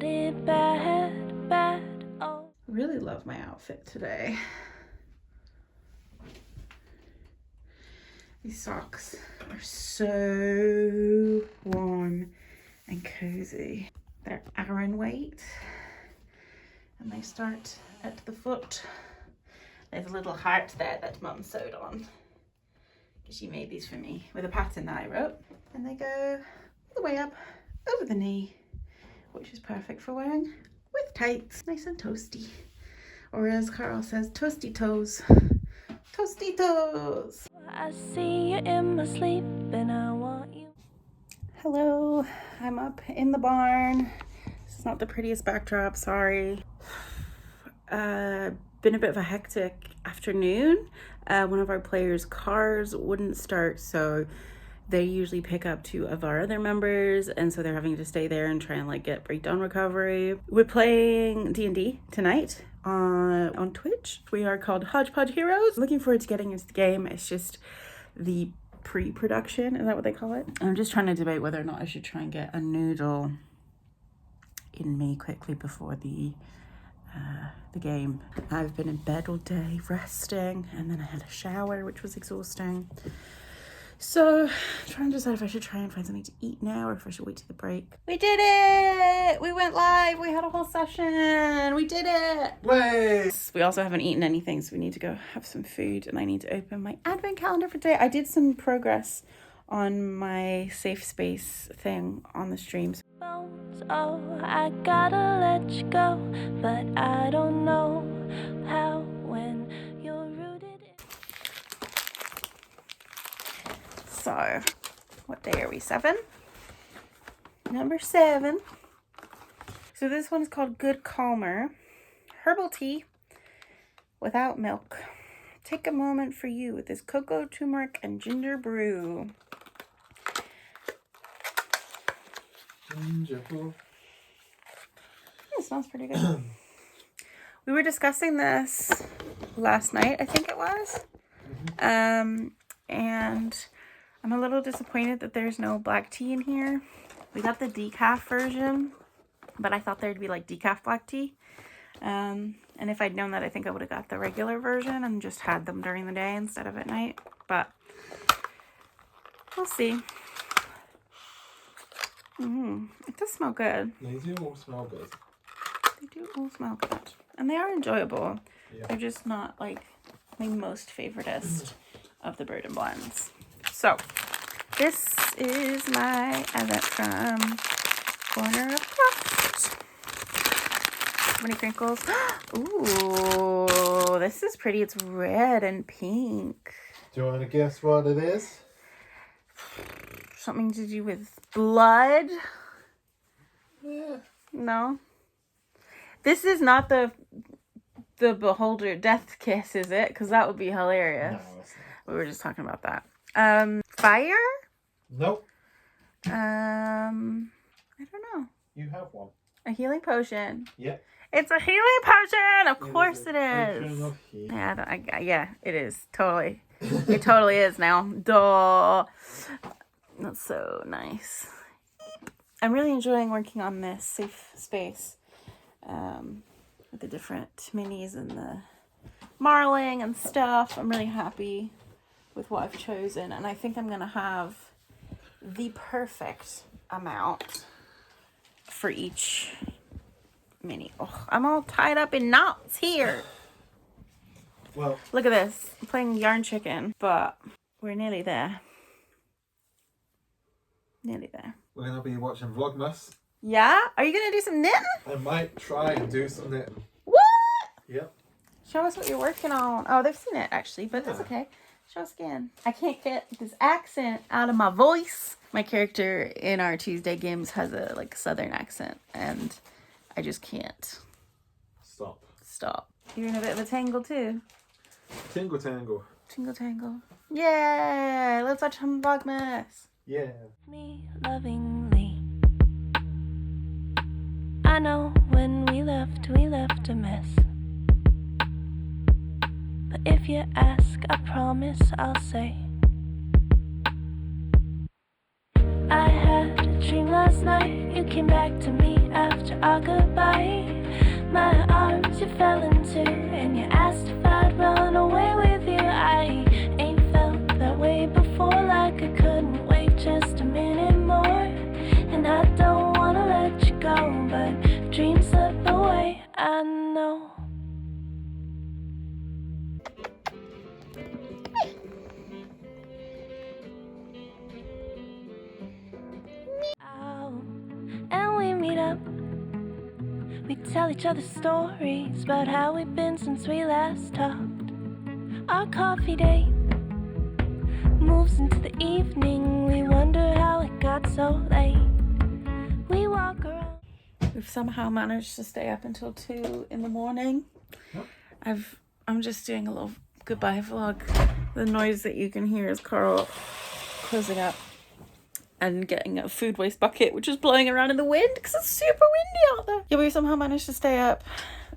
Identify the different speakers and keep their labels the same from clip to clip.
Speaker 1: got it bad, bad. Oh.
Speaker 2: I really love my outfit today. These socks are so warm and cozy. They're Aran weight and they start at the foot. There's a little heart there that Mum sewed on. She made these for me with a pattern that I wrote. And they go all the way up over the knee, which is perfect for wearing with tights. Nice and toasty. Or as Carl says, toasty toes. Toasty toes.
Speaker 1: I see you in my sleep and I want you.
Speaker 2: Hello, I'm up in the barn. This is not the prettiest backdrop, sorry. Been a bit of a hectic afternoon. One of our players' cars wouldn't start, so they usually pick up two of our other members, and so they're having to stay there and try and like get breakdown recovery. We're playing D&D tonight on Twitch. We are called Hodgepodge Heroes. Looking forward to getting into the game. It's just the pre-production, is that what they call it? I'm just trying to debate whether or not I should try and get a noodle in me quickly before the game. I've been in bed all day resting, and then I had a shower, which was exhausting. So I'm trying to decide if I should try and find something to eat now or if I should wait till the break. We did it! We went live. We had a whole session. We did it.
Speaker 3: Way!
Speaker 2: We also haven't eaten anything, so we need to go have some food, and I need to open my advent calendar for today. I did some progress on my safe space thing on the streams.
Speaker 1: Oh, I gotta let you go, but I don't know how when you're rooted in.
Speaker 2: So, what day are we? 7? Number 7. So this one is called Good Calmer. Herbal tea without milk. Take a moment for you with this cocoa, turmeric, and ginger brew. It smells pretty good. We were discussing this last night, I think it was. And I'm a little disappointed that there's no black tea in here. We got the decaf version, but I thought there'd be like decaf black tea. And if I'd known that, I think I would have got the regular version and just had them during the day instead of at night. But we'll see. It does smell good.
Speaker 3: They do all smell good.
Speaker 2: They do all smell good. And they are enjoyable.
Speaker 3: Yeah.
Speaker 2: They're just not like my most favoritist of the Bird and Blends. So, this is my Advent from Corner of Craft. How many crinkles? Ooh, this is pretty. It's red and pink.
Speaker 3: Do you want to guess what it is?
Speaker 2: Something to do with blood?
Speaker 3: Yeah.
Speaker 2: No. This is not the Beholder Death Kiss, is it? Because that would be hilarious.
Speaker 3: No, it's not.
Speaker 2: We were just talking about that. Fire?
Speaker 3: Nope.
Speaker 2: I don't know.
Speaker 3: You have one.
Speaker 2: A healing potion.
Speaker 3: Yeah.
Speaker 2: It's a healing potion! Of course it is.
Speaker 3: Potion of heat.
Speaker 2: Yeah, it is. Totally. It totally is now. Duh. That's so nice. I'm really enjoying working on this safe space. With the different minis and the marling and stuff. I'm really happy with what I've chosen, and I think I'm gonna have the perfect amount for each mini. Oh, I'm all tied up in knots here.
Speaker 3: Well,
Speaker 2: Look at this. I'm playing yarn chicken, but we're nearly there. Nearly there.
Speaker 3: we're going to be watching Vlogmas.
Speaker 2: Yeah? Are you gonna do some knitting?
Speaker 3: I might try and do some knitting.
Speaker 2: What?
Speaker 3: Yep.
Speaker 2: Show us what you're working on. Oh, they've seen it actually, but that's
Speaker 3: Yeah.
Speaker 2: okay. Show us again. I can't get this accent out of my voice. My character in our Tuesday games has a like southern accent, and I just can't stop. You're in a bit of a tangle too.
Speaker 3: Tingle tangle.
Speaker 2: Tingle tangle. Yay! Let's watch some Vlogmas.
Speaker 3: Yeah.
Speaker 1: Me lovingly. I know when we left a mess. But if you ask, I promise I'll say. I had a dream last night. You came back to me after much our goodbye. My arms you fell into, and you asked if I'd run away with you. I ain't felt that way before, like I couldn't wait just a minute more. And I don't wanna let you go, but dreams slip away, I know. And we meet up. We tell each other stories about how we've been since we last talked. Our coffee date moves into the evening. We wonder how it got so late. We walk around.
Speaker 2: We've somehow managed to stay up until 2 in the morning.
Speaker 3: Yep.
Speaker 2: I'm just doing a little goodbye vlog. The noise that you can hear is Carl closing up and getting a food waste bucket, which is blowing around in the wind because it's super windy out there. Yeah, we somehow managed to stay up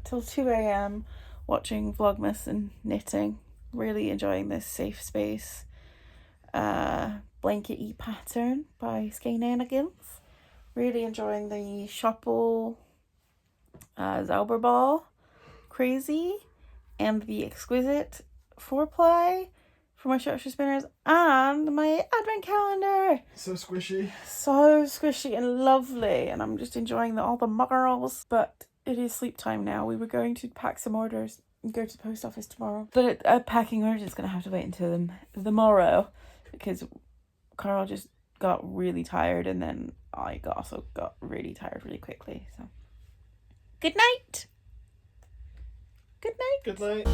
Speaker 2: till 2 a.m. watching Vlogmas and knitting. Really enjoying this safe space. Blanket-y pattern by Skeynanigans. Really enjoying the Shoppel Zauberball Crazy and the Exquisite 4-ply for my short spinners and my advent calendar.
Speaker 3: So squishy.
Speaker 2: So squishy and lovely, and I'm just enjoying all the muggles. But it is sleep time now. We were going to pack some orders and go to the post office tomorrow, but packing orders is going to have to wait until the morrow because Carl just got really tired, and then I also got really tired really quickly. So good night. Good night.
Speaker 3: Good night.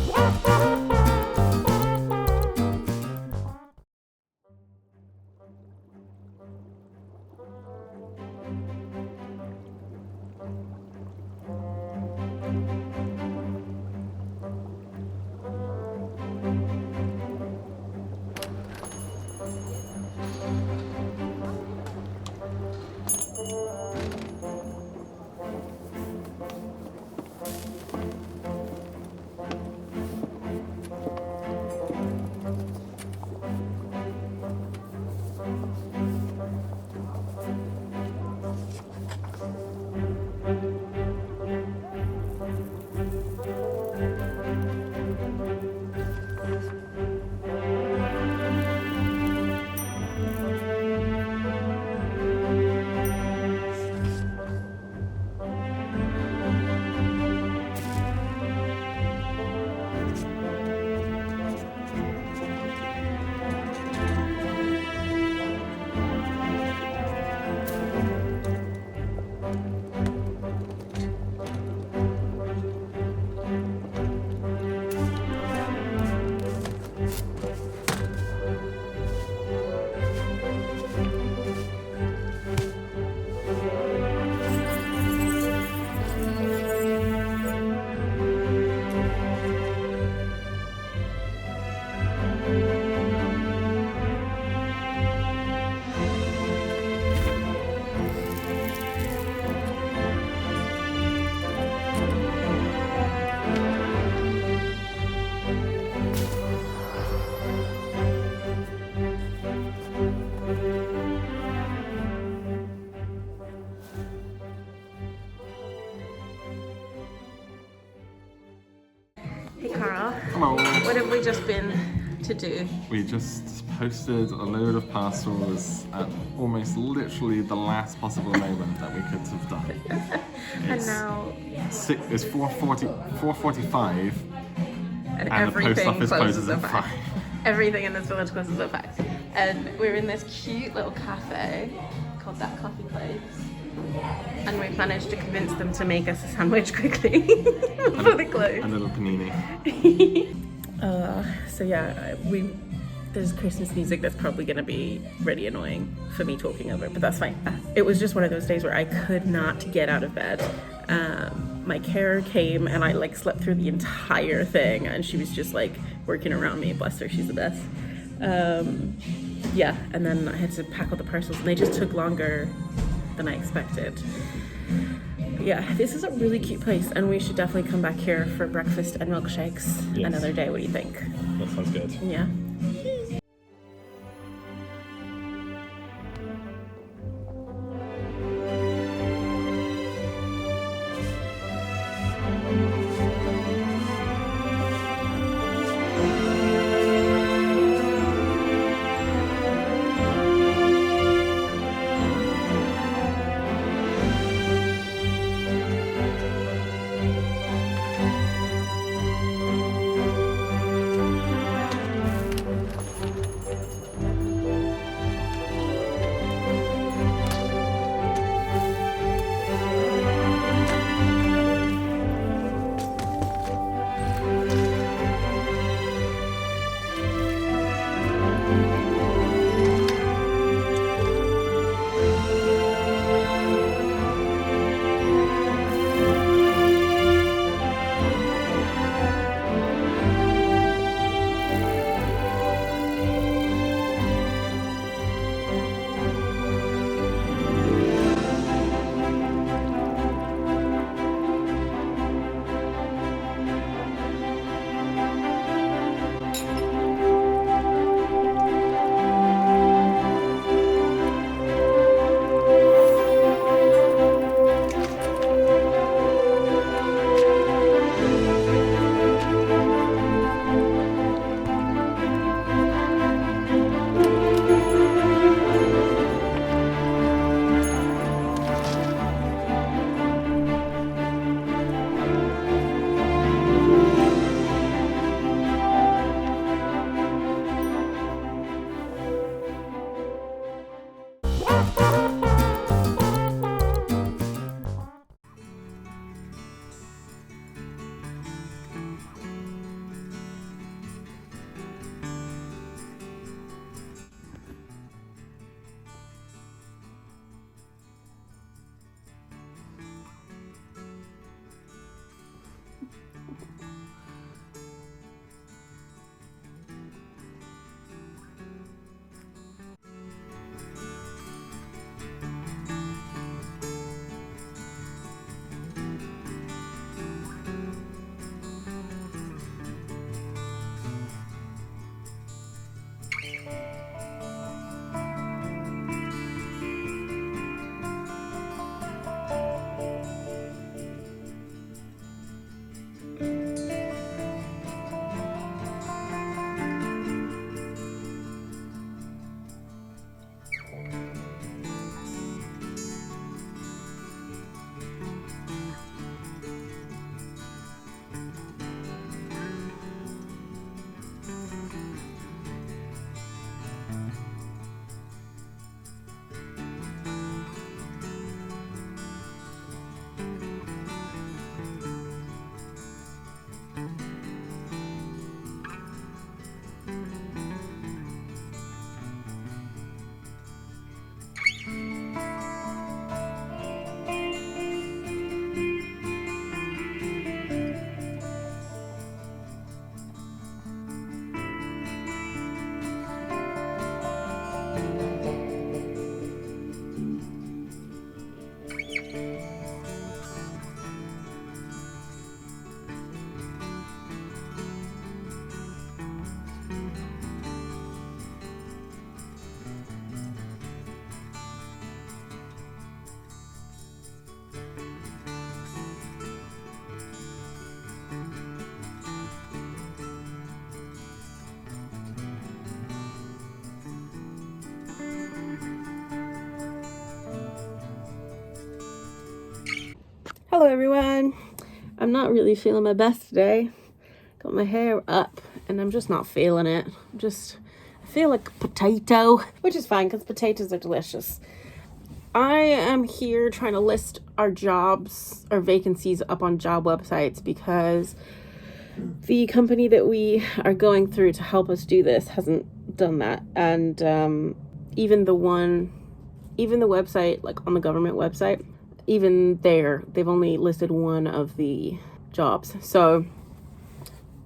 Speaker 2: Hey Carl,
Speaker 4: Hello.
Speaker 2: what have we just been to do?
Speaker 4: We just posted a load of parcels at almost literally the last possible moment that we could have done.
Speaker 2: And now
Speaker 4: It's 4:45
Speaker 2: and
Speaker 4: the post office closes at 5.
Speaker 2: Everything in this village closes at 5. And we're in this cute little cafe called That Coffee Place. And we've managed to convince them to make us a sandwich quickly before they close.
Speaker 4: A little panini.
Speaker 2: So yeah, there's Christmas music that's probably going to be really annoying for me talking over, but that's fine. It was just one of those days where I could not get out of bed. My carer came and I like slept through the entire thing, and she was just like working around me. Bless her, she's the best. Yeah, and then I had to pack all the parcels, and they just took longer than I expected. But yeah, this is a really cute place, and we should definitely come back here for breakfast and milkshakes another day. What do you think?
Speaker 4: That sounds good.
Speaker 2: Yeah. Hello everyone. I'm not really feeling my best today. Got my hair up and I'm just not feeling it. I feel like a potato, which is fine because potatoes are delicious. I am here trying to list our jobs, our vacancies up on job websites because the company that we are going through to help us do this hasn't done that. And even the website, like on the government website, even there, they've only listed one of the jobs. So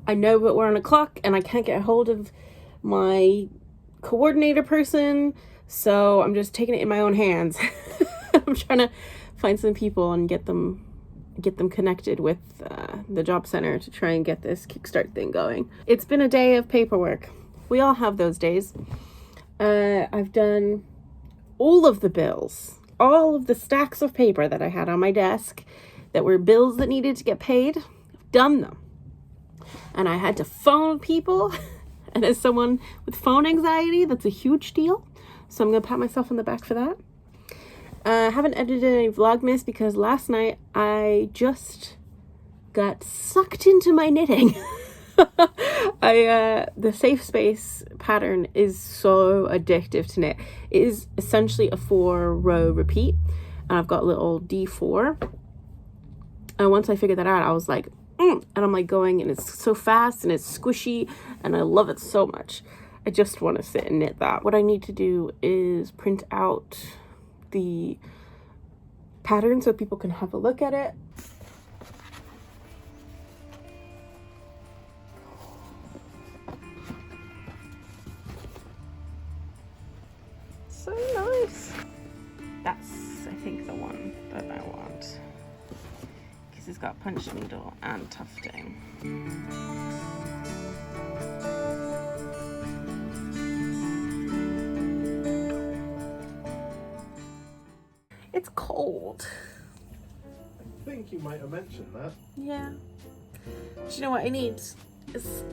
Speaker 2: I know that we're on a clock and I can't get a hold of my coordinator person. So I'm just taking it in my own hands. I'm trying to find some people and get them connected with the job center to try and get this Kickstart thing going. It's been a day of paperwork. We all have those days. I've done all of the bills. All of the stacks of paper that I had on my desk that were bills that needed to get paid, I've done them. And I had to phone people. And as someone with phone anxiety, that's a huge deal. So I'm going to pat myself on the back for that. I haven't edited any Vlogmas because last night I just got sucked into my knitting. The safe space pattern is so addictive to knit. It is essentially a 4-row repeat, and I've got a little D4. And once I figured that out, I was like, and I'm like going, and it's so fast and it's squishy, and I love it so much. I just want to sit and knit that. What I need to do is print out the pattern so people can have a look at it. So nice. That's, I think, the one that I want. Because it's got punch needle and tufting. It's cold.
Speaker 3: I think you might have mentioned that.
Speaker 2: Yeah. Do you know what I need?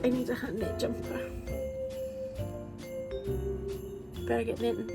Speaker 2: I need a hand knit jumper. Better get knitting.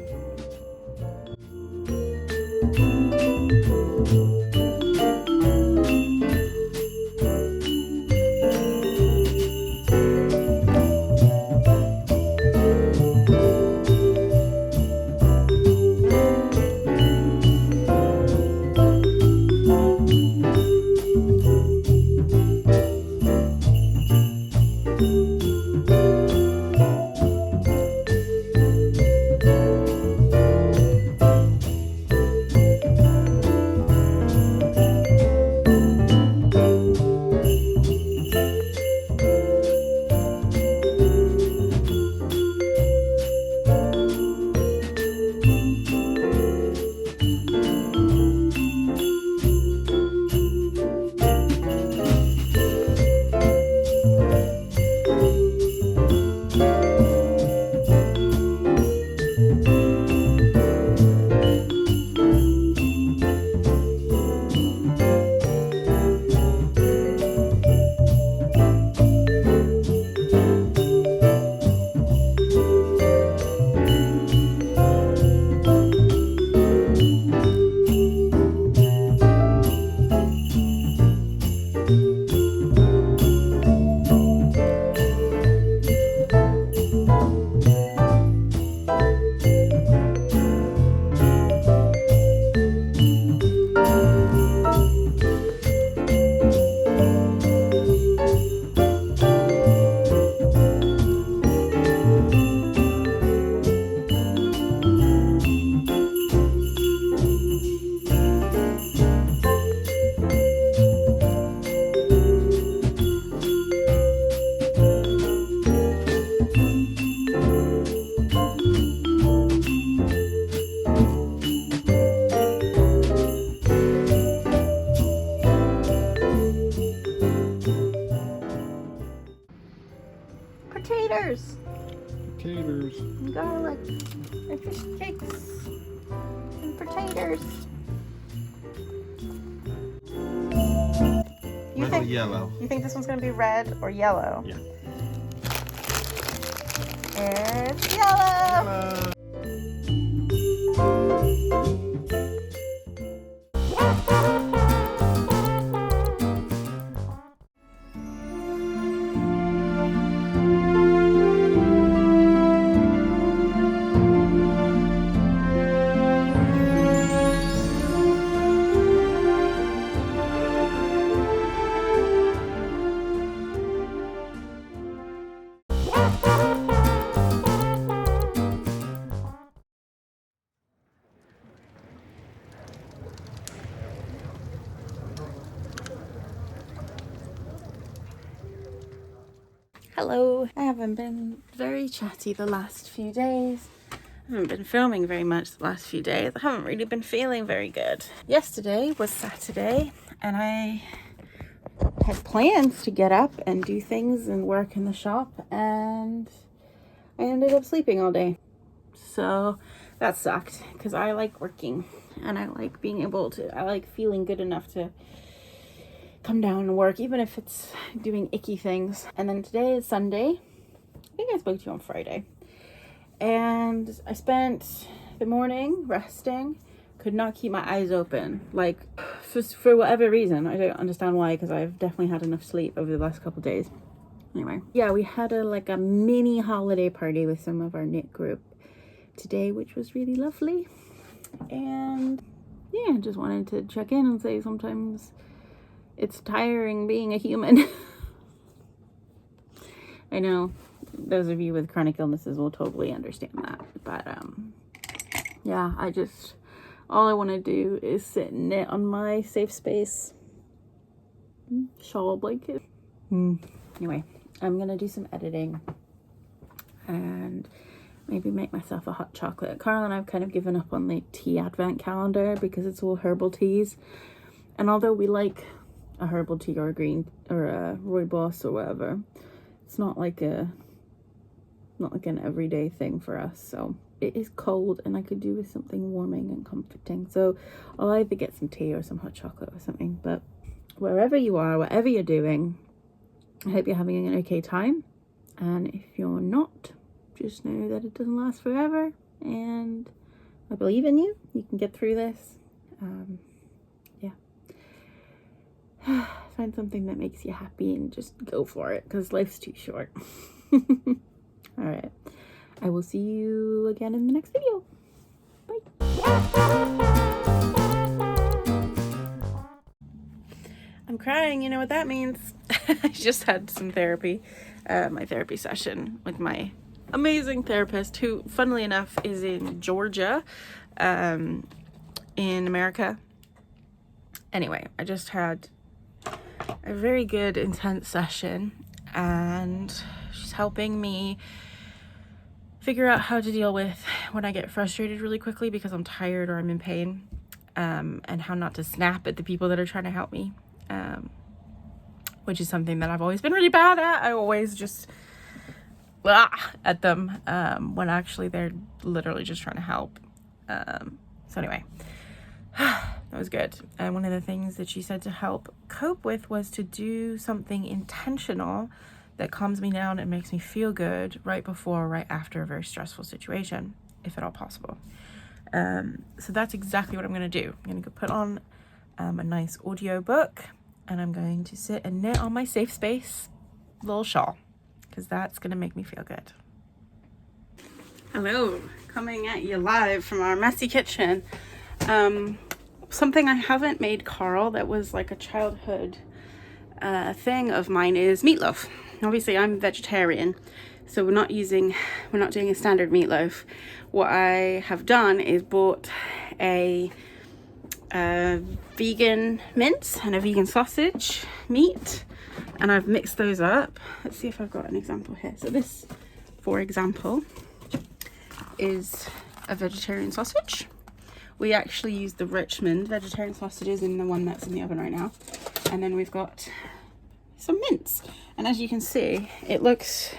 Speaker 2: taters
Speaker 4: Taters.
Speaker 2: and garlic and fish cakes and potatoes.
Speaker 4: Red or yellow?
Speaker 2: You think this one's gonna be red or yellow?
Speaker 4: Yeah.
Speaker 2: It's yellow. Hello. I haven't been very chatty the last few days. I haven't been filming very much the last few days. I haven't really been feeling very good. Yesterday was Saturday and I had plans to get up and do things and work in the shop, and I ended up sleeping all day. So that sucked because I like working and I like being able to, I like feeling good enough to come down and work, even if it's doing icky things. And then today is Sunday. I think I spoke to you on Friday. And I spent the morning resting. Could not keep my eyes open. Like, for whatever reason. I don't understand why, because I've definitely had enough sleep over the last couple of days. Anyway, yeah, we had a mini holiday party with some of our knit group today, which was really lovely. And yeah, just wanted to check in and say sometimes it's tiring being a human. I know those of you with chronic illnesses will totally understand that. But yeah, all I want to do is sit and knit on my safe space shawl blanket. Anyway, I'm gonna do some editing and maybe make myself a hot chocolate. Carl and I've kind of given up on the tea advent calendar because it's all herbal teas. And although we like a herbal tea or a green or a rooibos or whatever, it's not like an everyday thing for us. So it is cold and I could do with something warming and comforting, so I'll either get some tea or some hot chocolate or something. But wherever you are, whatever you're doing, I hope you're having an okay time, and if you're not, just know that it doesn't last forever, and I believe in you. You can get through this. Find something that makes you happy and just go for it, because life's too short. All right, I will see you again in the next video. Bye. I'm crying, you know what that means. I just had some therapy, my therapy session with my amazing therapist, who funnily enough is in Georgia, in America. Anyway, I just had a very good intense session, and she's helping me figure out how to deal with when I get frustrated really quickly because I'm tired or I'm in pain, and how not to snap at the people that are trying to help me, which is something that I've always been really bad at. I always just at them when actually they're literally just trying to help. So anyway, that was good. And one of the things that she said to help cope with was to do something intentional that calms me down and makes me feel good right before or right after a very stressful situation, if at all possible. So that's exactly what I'm going to do. I'm going to go put on a nice audio book, and I'm going to sit and knit on my safe space little shawl, because that's going to make me feel good. Hello, coming at you live from our messy kitchen. Something I haven't made Carl that was like a childhood thing of mine is meatloaf. Obviously I'm vegetarian, so we're not doing a standard meatloaf. What I have done is bought a vegan mince and a vegan sausage meat, and I've mixed those up. Let's see if I've got an example here. So this, for example, is a vegetarian sausage. We actually use the Richmond vegetarian sausages in the one that's in the oven right now. And then we've got some mince. And as you can see, it looks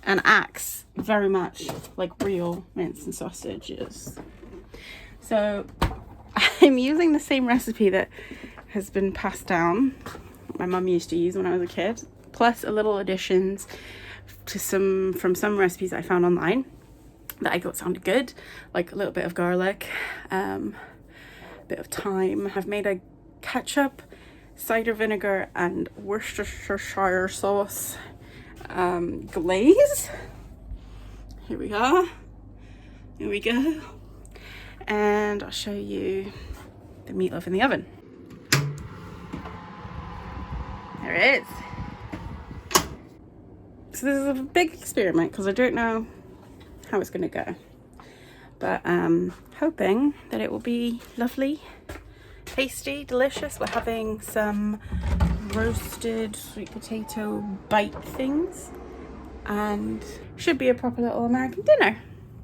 Speaker 2: and acts very much like real mince and sausages. So I'm using the same recipe that has been passed down, my mum used to use when I was a kid, plus a little additions to some recipes I found online that I thought sounded good, like a little bit of garlic, bit of thyme. I've made a ketchup, cider vinegar and Worcestershire sauce glaze. Here we go. And I'll show you the meatloaf in the oven. There it is. So this is a big experiment because I don't know how it's going to go, but I'm hoping that it will be lovely, tasty, delicious. We're having some roasted sweet potato bite things and should be a proper little American dinner.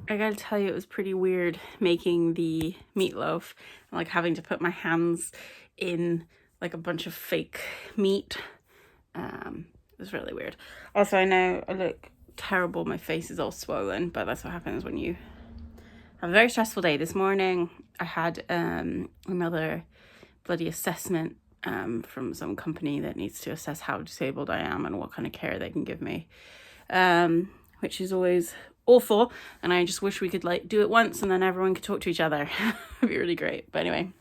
Speaker 2: I gotta tell you, it was pretty weird making the meatloaf and like having to put my hands in like a bunch of fake meat. It was really weird. Also, I know I look terrible, my face is all swollen, but that's what happens when you have a very stressful day. This morning I had another bloody assessment from some company that needs to assess how disabled I am and what kind of care they can give me, which is always awful, and I just wish we could like do it once and then everyone could talk to each other. It'd be really great. But anyway,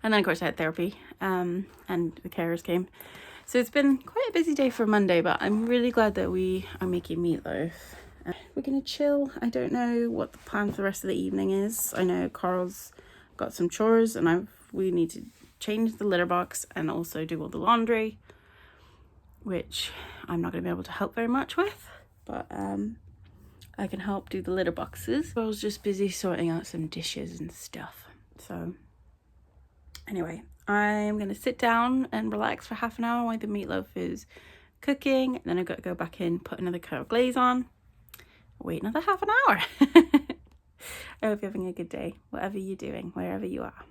Speaker 2: and then of course I had therapy and the carers came. So it's been quite a busy day for Monday, but I'm really glad that we are making meatloaf. We're gonna chill. I don't know what the plan for the rest of the evening is. I know Carl's got some chores and we need to change the litter box and also do all the laundry, which I'm not gonna be able to help very much with, but I can help do the litter boxes. I was just busy sorting out some dishes and stuff. So anyway, I'm gonna sit down and relax for half an hour while the meatloaf is cooking. And then I've got to go back in, put another coat of glaze on, wait another half an hour. I hope you're having a good day, whatever you're doing, wherever you are.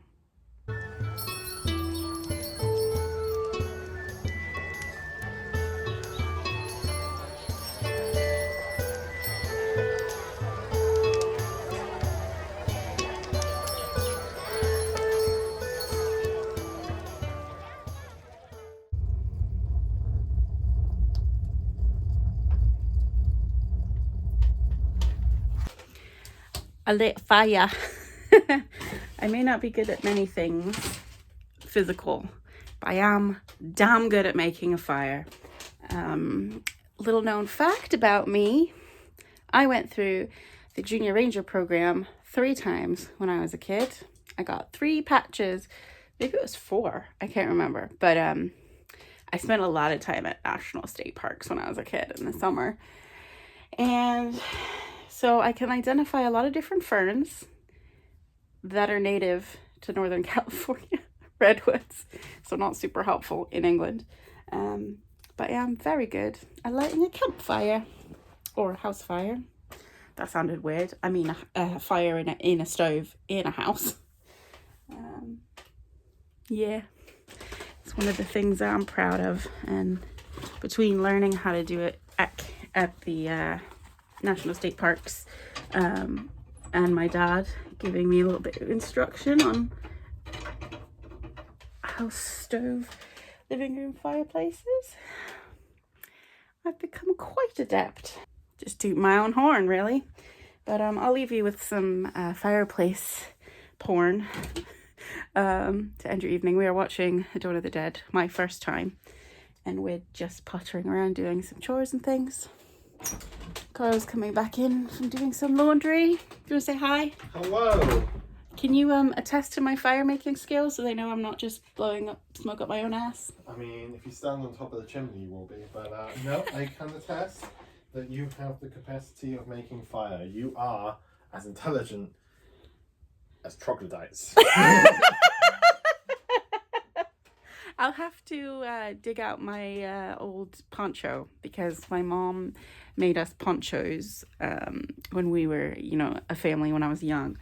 Speaker 2: I lit fire. I may not be good at many things physical, but I am damn good at making a fire. Little known fact about me, I went through the Junior Ranger program 3 times when I was a kid. I got 3 patches, maybe it was 4, I can't remember, but I spent a lot of time at national state parks when I was a kid in the summer, and so I can identify a lot of different ferns that are native to Northern California, redwoods, so not super helpful in England. But yeah, I'm very good at lighting a campfire or a house fire. That sounded weird. I mean a fire in a stove in a house. Yeah, it's one of the things that I'm proud of, and between learning how to do it at the national state parks and my dad giving me a little bit of instruction on house stove living room fireplaces, I've become quite adept. Just toot my own horn, really. But I'll leave you with some fireplace porn to end your evening. We are watching Dawn of the Dead, my first time, and we're just pottering around doing some chores and things. Carl's coming back in from doing some laundry. Do you want to say hi?
Speaker 3: Hello.
Speaker 2: Can you attest to my fire making skills so they know I'm not just blowing up smoke up my own ass?
Speaker 3: I mean, if you stand on top of the chimney, you will be. But no, I can attest that you have the capacity of making fire. You are as intelligent as troglodytes.
Speaker 2: I'll have to dig out my old poncho, because my mom made us ponchos when we were, a family when I was young,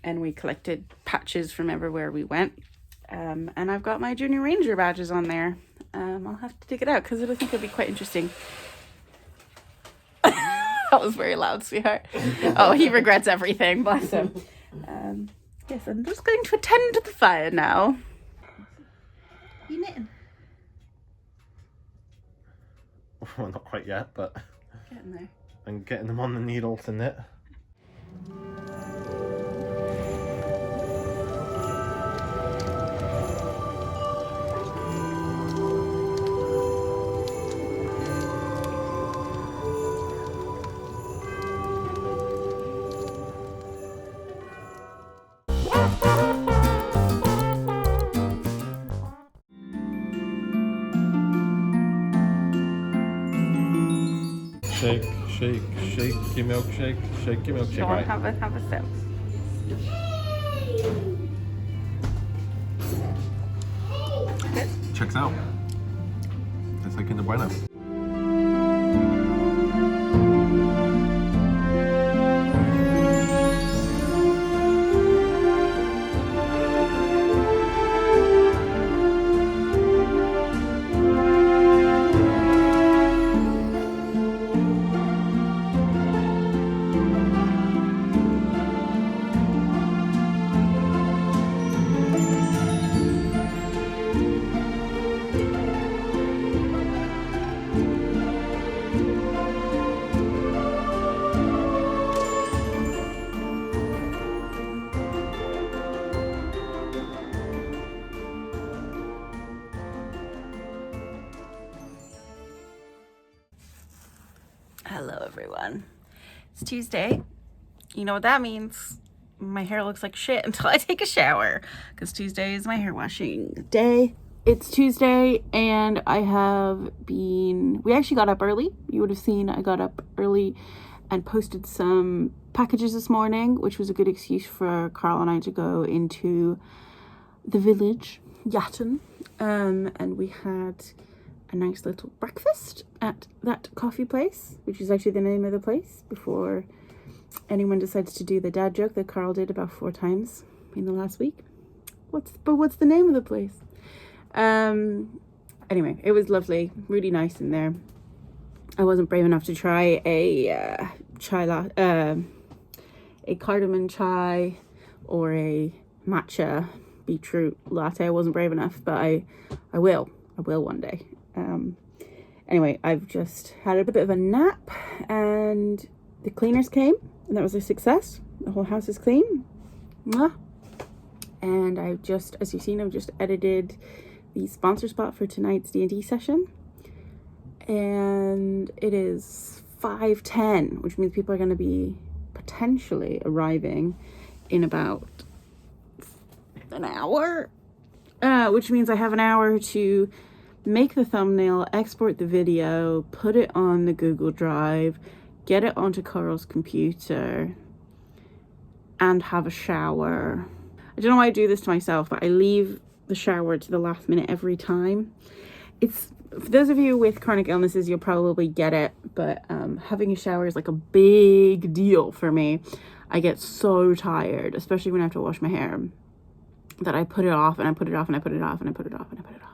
Speaker 2: and we collected patches from everywhere we went. And I've got my Junior Ranger badges on there. I'll have to dig it out because I think it'll be quite interesting. That was very loud, sweetheart. Oh, he regrets everything, bless him. Yes, I'm just going to attend to the fire now. You knitting?
Speaker 3: Well, not quite yet, but
Speaker 2: Getting there.
Speaker 3: I'm getting them on the needle to knit. Shake, shake, shake your milkshake, shake your milkshake, right?
Speaker 2: Have a sip.
Speaker 4: Checks out. It's like Kinder Bueno.
Speaker 2: Hello everyone. It's Tuesday. You know what that means. My hair looks like shit until I take a shower, because Tuesday is my hair washing day. It's Tuesday and we actually got up early. You would have seen I got up early and posted some packages this morning, which was a good excuse for Carl and I to go into the village, Yatton, and we had a nice little breakfast at that coffee place, which is actually the name of the place, before anyone decides to do the dad joke that Carl did about 4 times in the last week. What's the name of the place? Anyway, it was lovely, really nice in there. I wasn't brave enough to try a cardamom chai or a matcha beetroot latte. I wasn't brave enough, but I will one day. Anyway, I've just had a bit of a nap and the cleaners came and that was a success. The whole house is clean. Mwah. And I've just, as you've seen, I've just edited the sponsor spot for tonight's D&D session. And it is 5:10, which means people are going to be potentially arriving in about an hour. Which means I have an hour to make the thumbnail, export the video, put it on the Google Drive, get it onto Carl's computer, and have a shower. I don't know why I do this to myself, but I leave the shower to the last minute every time. It's, for those of you with chronic illnesses, you'll probably get it, but having a shower is like a big deal for me. I get so tired, especially when I have to wash my hair, that I put it off and I put it off and I put it off and I put it off and I put it off.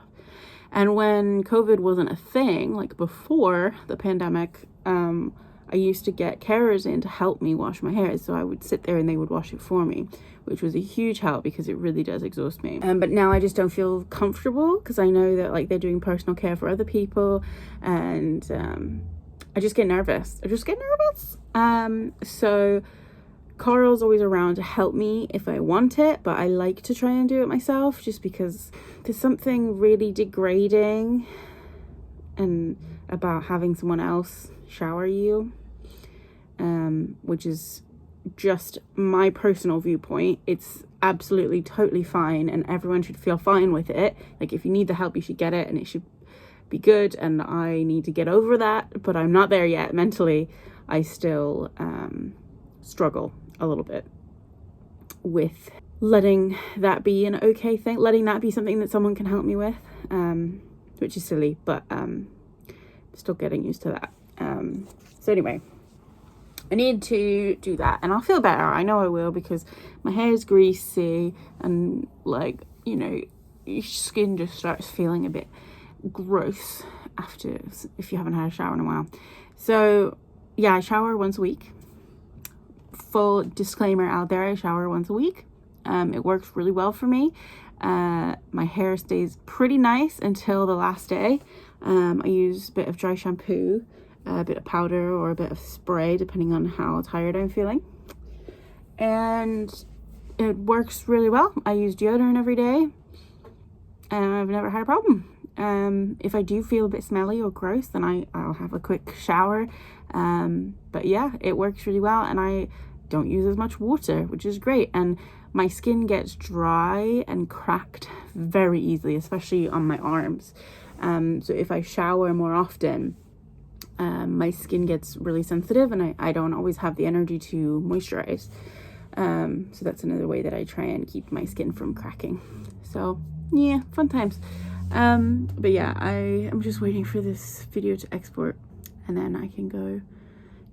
Speaker 2: And when COVID wasn't a thing, like before the pandemic, I used to get carers in to help me wash my hair. So I would sit there and they would wash it for me, which was a huge help because it really does exhaust me. But now I just don't feel comfortable because I know that like they're doing personal care for other people, and I just get nervous. So Carl's always around to help me if I want it, but I like to try and do it myself just because there's something really degrading and about having someone else shower you, which is just my personal viewpoint. It's absolutely totally fine and everyone should feel fine with it. Like if you need the help, you should get it and it should be good, and I need to get over that, but I'm not there yet mentally. I still struggle a little bit with letting that be an okay thing, letting that be something that someone can help me with, which is silly, but still getting used to that. So anyway, I need to do that and I'll feel better. I know I will, because my hair is greasy and like, you know, your skin just starts feeling a bit gross after, if you haven't had a shower in a while. So yeah, I shower once a week. Full disclaimer out there, I shower once a week. It works really well for me. My hair stays pretty nice until the last day. I use a bit of dry shampoo, a bit of powder, or a bit of spray depending on how tired I'm feeling, and it works really well. I use deodorant every day and I've never had a problem. If I do feel a bit smelly or gross, then I'll have a quick shower, but yeah, it works really well, and I don't use as much water, which is great. And my skin gets dry and cracked very easily, especially on my arms. So if I shower more often, my skin gets really sensitive, and I don't always have the energy to moisturize. So that's another way that I try and keep my skin from cracking. So yeah, fun times. But yeah, I am just waiting for this video to export, and then I can go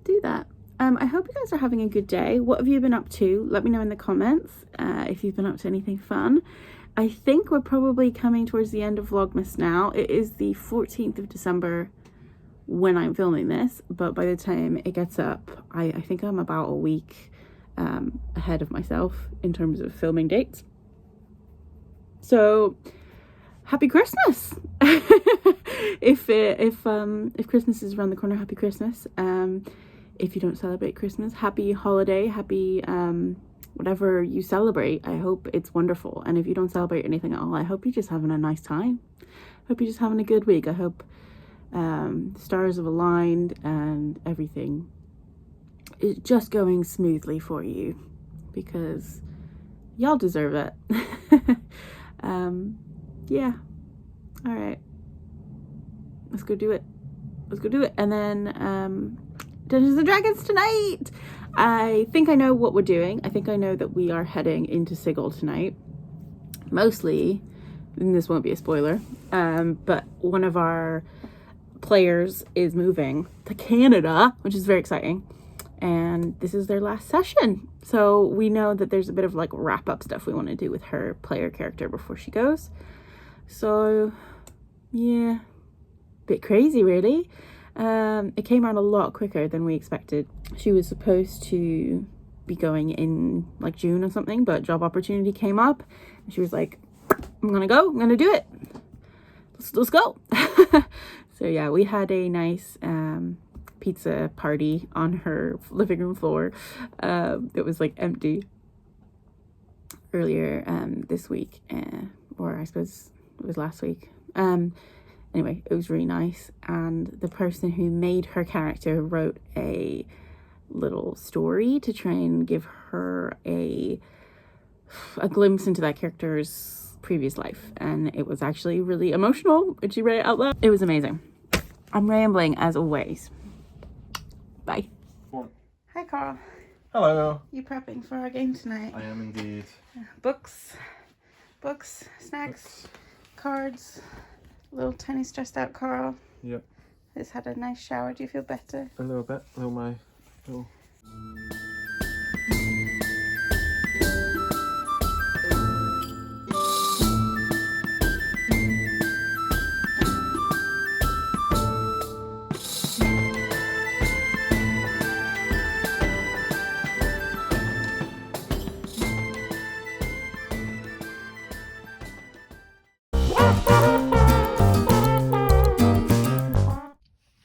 Speaker 2: do that. I hope you guys are having a good day. What have you been up to? Let me know in the comments if you've been up to anything fun. I think we're probably coming towards the end of Vlogmas now. It is the 14th of December when I'm filming this, but by the time it gets up, I think I'm about a week ahead of myself in terms of filming dates. So happy Christmas. if Christmas is around the corner, happy Christmas. If you don't celebrate Christmas, happy holiday, happy whatever you celebrate. I hope it's wonderful. And if you don't celebrate anything at all, I hope you're just having a nice time. Hope you're just having a good week. I hope stars have aligned and everything is just going smoothly for you, because y'all deserve it. Yeah, all right, let's go do it. And then Dungeons and Dragons tonight. I think I know what we're doing. I think I know that we are heading into Sigil tonight, mostly, and this won't be a spoiler, but one of our players is moving to Canada, which is very exciting, and this is their last session. So we know that there's a bit of like wrap up stuff we want to do with her player character before she goes. So yeah, bit crazy really. It came out a lot quicker than we expected. She was supposed to be going in like June or something, but job opportunity came up and she was like, I'm gonna do it, let's go. So yeah, we had a nice pizza party on her living room floor. It was like empty earlier this week, or I suppose it was last week. Anyway, it was really nice, and the person who made her character wrote a little story to try and give her a glimpse into that character's previous life, and it was actually really emotional when she read it out loud. It was amazing. I'm rambling as always. Bye. Hi Carl.
Speaker 3: Hello.
Speaker 2: You prepping for our game tonight?
Speaker 3: I am indeed.
Speaker 2: Books, snacks, cards. Little tiny stressed out Carl.
Speaker 4: Yep.
Speaker 2: Has had a nice shower. Do you feel better?
Speaker 4: A little bit.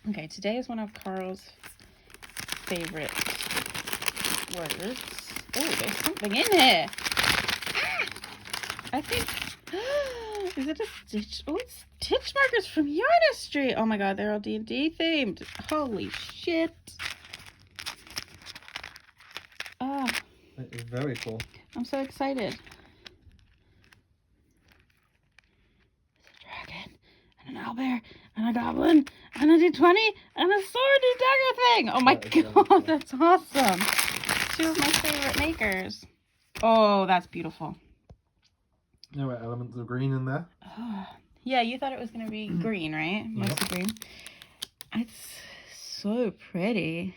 Speaker 2: Okay, today is one of Carl's favorite words. Oh, there's something in here. Ah! I think, is it a stitch? Oh, it's stitch markers from Yarnistry. Oh my god, they're all D&D themed. Holy shit. Oh,
Speaker 3: It is very cool.
Speaker 2: I'm so excited. There's a dragon and an owlbear and a goblin and a D20 and a swordy dagger thing. Oh my god, that's awesome. Two of my favorite makers. Oh, that's beautiful.
Speaker 3: There were elements of green in there.
Speaker 2: Oh, yeah, you thought it was going to be green, right? Mostly green. It's so pretty.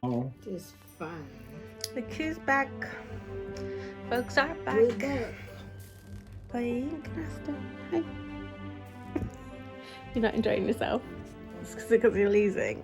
Speaker 3: Oh.
Speaker 2: It's fun. The queue's back. Folks are back.
Speaker 5: We're back.
Speaker 2: Playing Canasta. Hi. You're not enjoying yourself. It's because you're losing.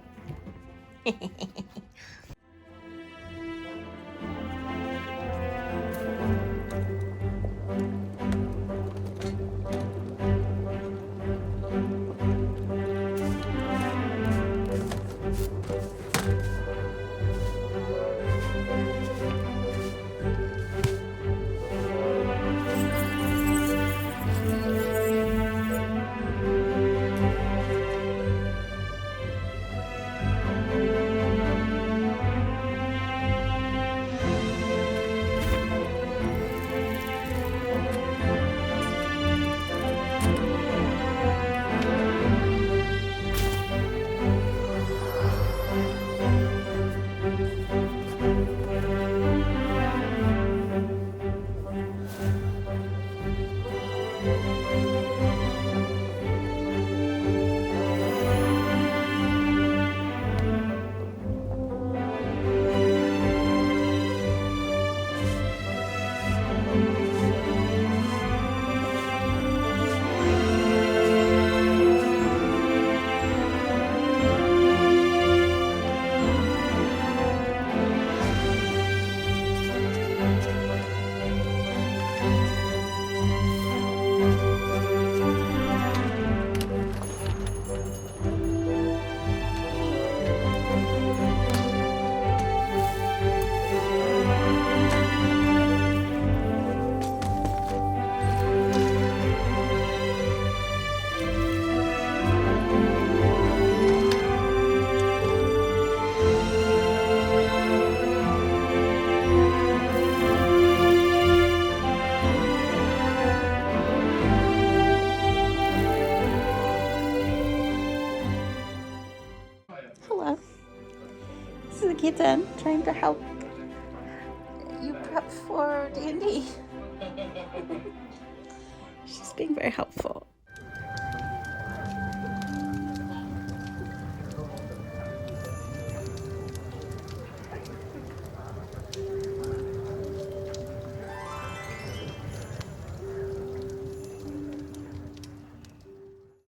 Speaker 2: Hello. This is a kitten trying to help you prep for D&D. She's being very helpful.